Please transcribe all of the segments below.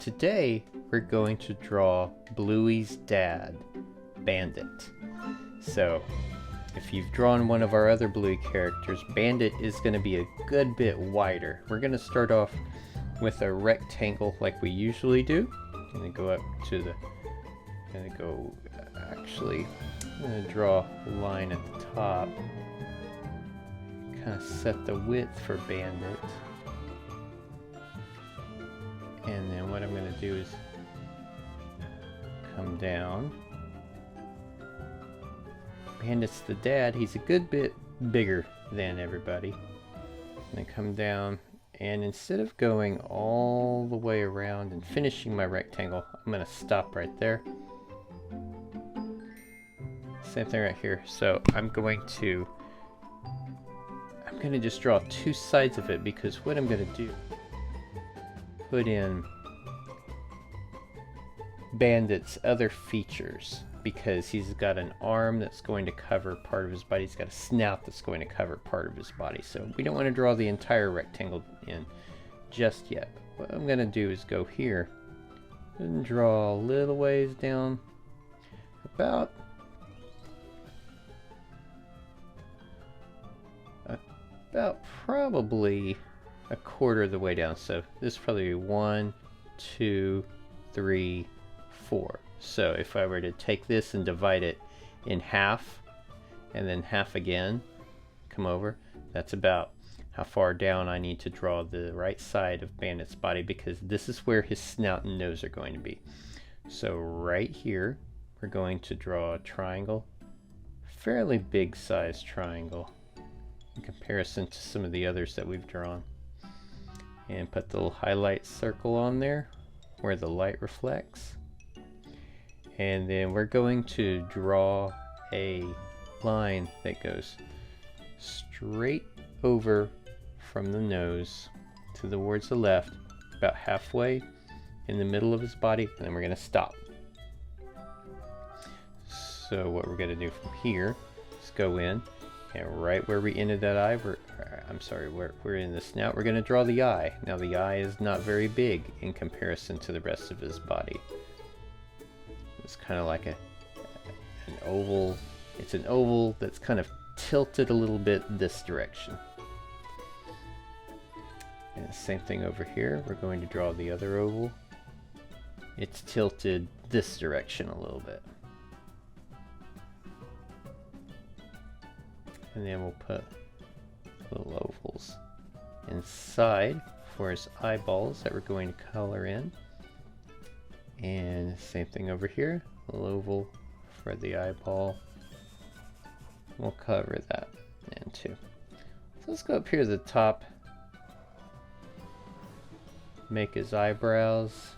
today we're going to draw Bluey's dad, Bandit. So if you've drawn one of our other Bluey characters, Bandit is going to be a good bit wider. We're going to start off with a rectangle like we usually do. I'm going to go up to the, I'm going to draw a line at the top. Kind of set the width for Bandit. And then what I'm going to do is come down. Bandit's the dad. He's a good bit bigger than everybody. And then come down, and instead of going all the way around and finishing my rectangle, I'm going to stop right there. Same thing right here. So I'm going to just draw two sides of it, because what I'm going to do, put in Bandit's other features, because he's got an arm that's going to cover part of his body. He's got a snout that's going to cover part of his body. So we don't want to draw the entire rectangle in just yet. What I'm going to do is go here and draw a little ways down, about probably a quarter of the way down. So this is probably 1, 2, 3, 4. So if I were to take this and divide it in half, and then half again, come over, that's about how far down I need to draw the right side of Bandit's body, because this is where his snout and nose are going to be. So right here, we're going to draw a triangle, fairly big size triangle in comparison to some of the others that we've drawn. And put the little highlight circle on there where the light reflects. And then we're going to draw a line that goes straight over from the nose towards the left, about halfway in the middle of his body, and then we're going to stop. So what we're going to do from here is go in, and right where we ended that eye, we're in the snout, we're going to draw the eye. Now the eye is not very big in comparison to the rest of his body. It's kind of like an oval. It's an oval that's kind of tilted a little bit this direction. And the same thing over here. We're going to draw the other oval. It's tilted this direction a little bit. And then we'll put little ovals inside for his eyeballs that we're going to color in. And same thing over here, a little oval for the eyeball. We'll cover that in too. So let's go up here to the top, make his eyebrows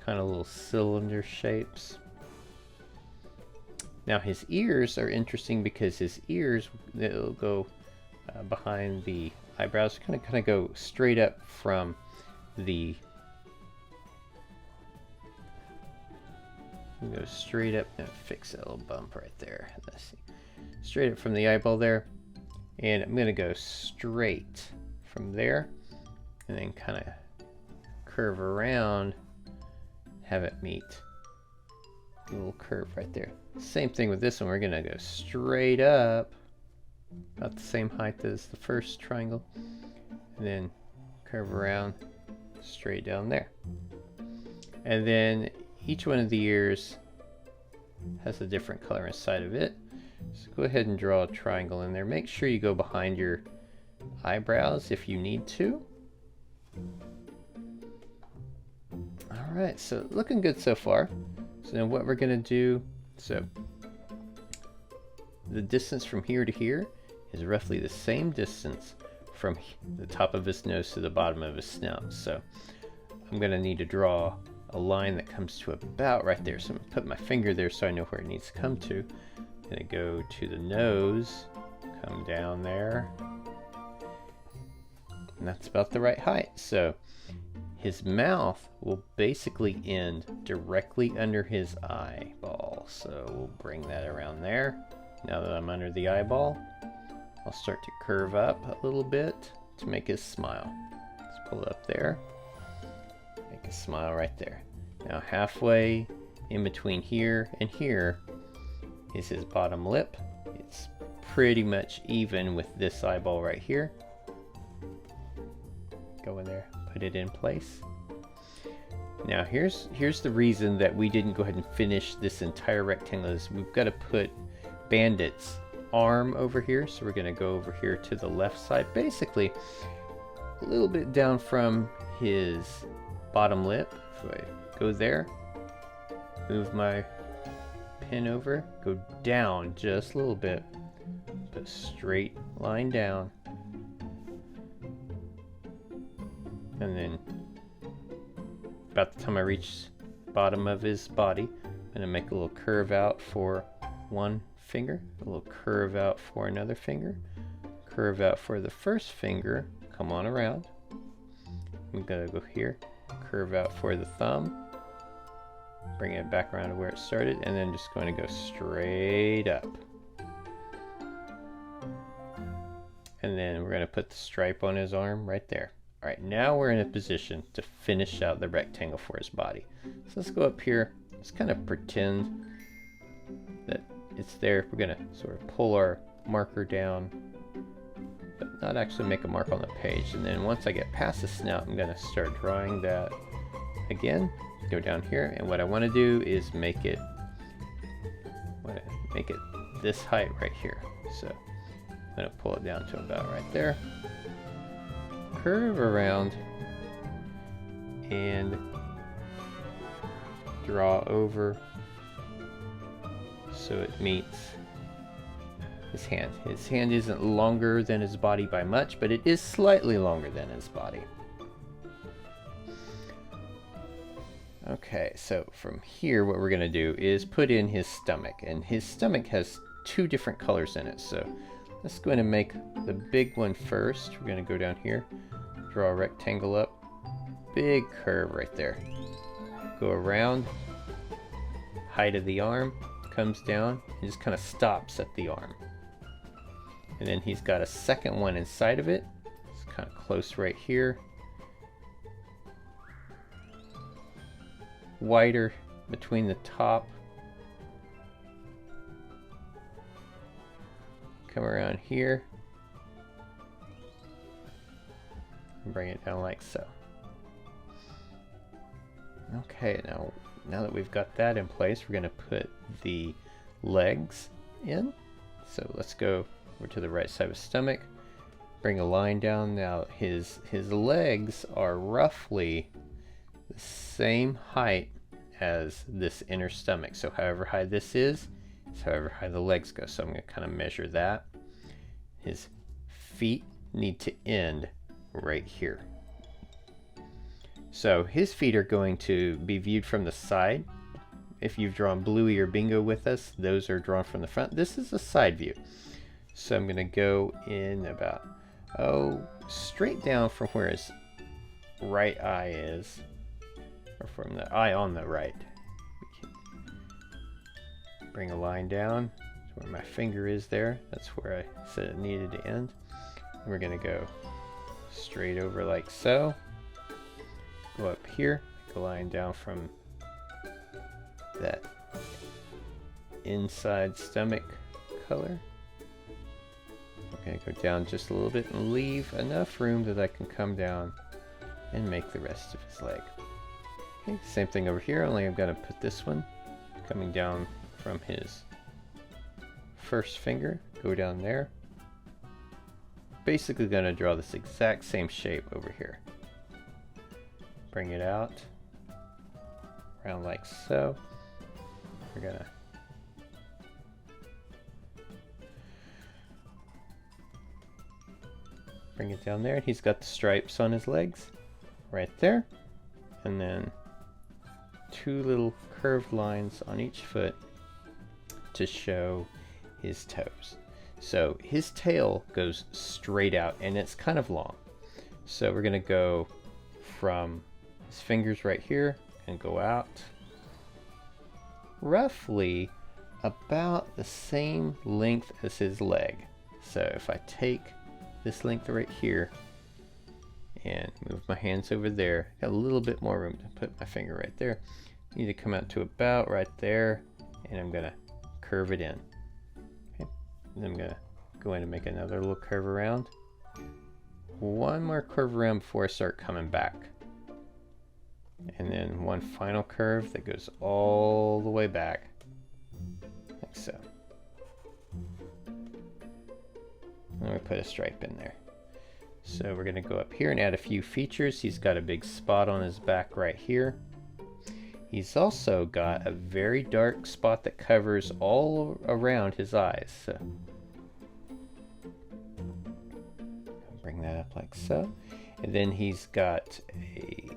kind of little cylinder shapes. Now his ears are interesting, because his ears, they'll go behind the eyebrows, kind of go straight up from the go straight up and fix that little bump right there. Let's see. Straight up from the eyeball there. And I'm going to go straight from there and then kind of curve around, have it meet a little curve right there. Same thing with this one. We're going to go straight up, about the same height as the first triangle, and then curve around straight down there. And then each one of the ears has a different color inside of it. So go ahead and draw a triangle in there. Make sure you go behind your eyebrows if you need to. Alright, so looking good so far. So then what we're going to do, so the distance from here to here is roughly the same distance from the top of his nose to the bottom of his snout. So I'm going to need to draw a line that comes to about right there. So I'm going to put my finger there so I know where it needs to come to. I'm going to go to the nose, come down there, and that's about the right height. So his mouth will basically end directly under his eyeball. So we'll bring that around there. Now that I'm under the eyeball, I'll start to curve up a little bit to make his smile. Let's pull it up there. Make a smile right there. Now halfway in between here and here is his bottom lip. It's pretty much even with this eyeball right here. Go in there, put it in place. Now here's the reason that we didn't go ahead and finish this entire rectangle is we've got to put Bandit's arm over here. So we're going to go over here to the left side, basically a little bit down from his bottom lip. So I go there, move my pin over, go down just a little bit, put a straight line down, and then about the time I reach the bottom of his body, I'm going to make a little curve out for one finger, a little curve out for another finger, curve out for the first finger, come on around. I'm going to go here, curve out for the thumb, bring it back around to where it started, and then just going to go straight up. And then we're going to put the stripe on his arm right there. Alright, now we're in a position to finish out the rectangle for his body. So let's go up here, let's kind of pretend that it's there. We're going to sort of pull our marker down, but not actually make a mark on the page. And then once I get past the snout, I'm going to start drawing that again. Go down here, and what I want to do is make it this height right here. So I'm going to pull it down to about right there. Curve around and draw over so it meets his hand. His hand isn't longer than his body by much, but it is slightly longer than his body. Okay, so from here what we're going to do is put in his stomach, and his stomach has two different colors in it. So let's go ahead and make the big one first. We're going to go down here, draw a rectangle up, big curve right there. Go around, height of the arm, comes down, and just kind of stops at the arm. And then he's got a second one inside of it. It's kind of close right here. Wider between the top. Come around here. And bring it down like so. Okay, now that we've got that in place, we're going to put the legs in. So let's go over to the right side of his stomach. Bring a line down. Now his legs are roughly the same height as this inner stomach. So however high this is however high the legs go. So I'm going to kind of measure that. His feet need to end right here. So his feet are going to be viewed from the side. If you've drawn Bluey or Bingo with us, those are drawn from the front. This is a side view. So I'm going to go in about, straight down from where his right eye is, or from the eye on the right. Bring a line down to where my finger is there. That's where I said it needed to end. And we're going to go straight over like so. Go up here, make a line down from that inside stomach color. We're going to go down just a little bit and leave enough room that I can come down and make the rest of his leg. Okay, same thing over here, only I'm going to put this one coming down from his first finger, go down there. Basically going to draw this exact same shape over here. Bring it out, around like so. We're going to bring it down there, and he's got the stripes on his legs right there, and then two little curved lines on each foot to show his toes. So his tail goes straight out, and it's kind of long. So we're going to go from his fingers right here and go out roughly about the same length as his leg. So if I take this length right here and move my hands over there. Got a little bit more room to put my finger right there. Need to come out to about right there, and I'm gonna curve it in. Okay, and I'm gonna go in and make another little curve around. One more curve around before I start coming back. And then one final curve that goes all the way back, like so. And we put a stripe in there. So we're gonna go up here and add a few features. He's got a big spot on his back right here. He's also got a very dark spot that covers all around his eyes. So bring that up like so. And then he's got a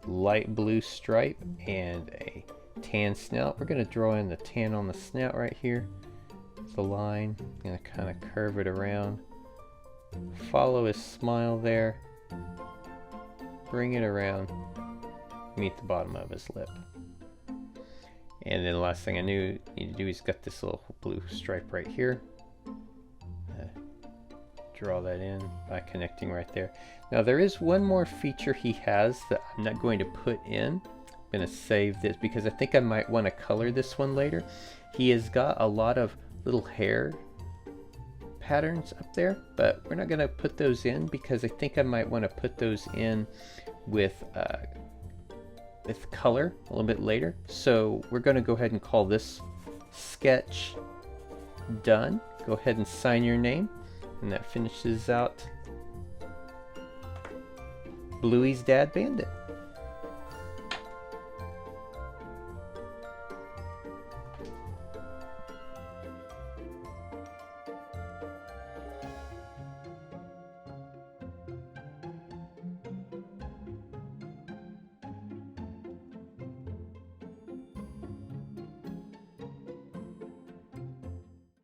light blue stripe and a tan snout. We're going to draw in the tan on the snout right here. The line, going to kind of curve it around. Follow his smile there. Bring it around. Meet the bottom of his lip. And then the last thing I need to do is got this little blue stripe right here. Draw that in by connecting right there. Now there is one more feature he has that I'm not going to put in. I'm going to save this because I think I might want to color this one later. He has got a lot of little hair patterns up there, but we're not going to put those in because I think I might want to put those in with color a little bit later. So we're going to go ahead and call this sketch done. Go ahead and sign your name. And that finishes out Bluey's Dad Bandit.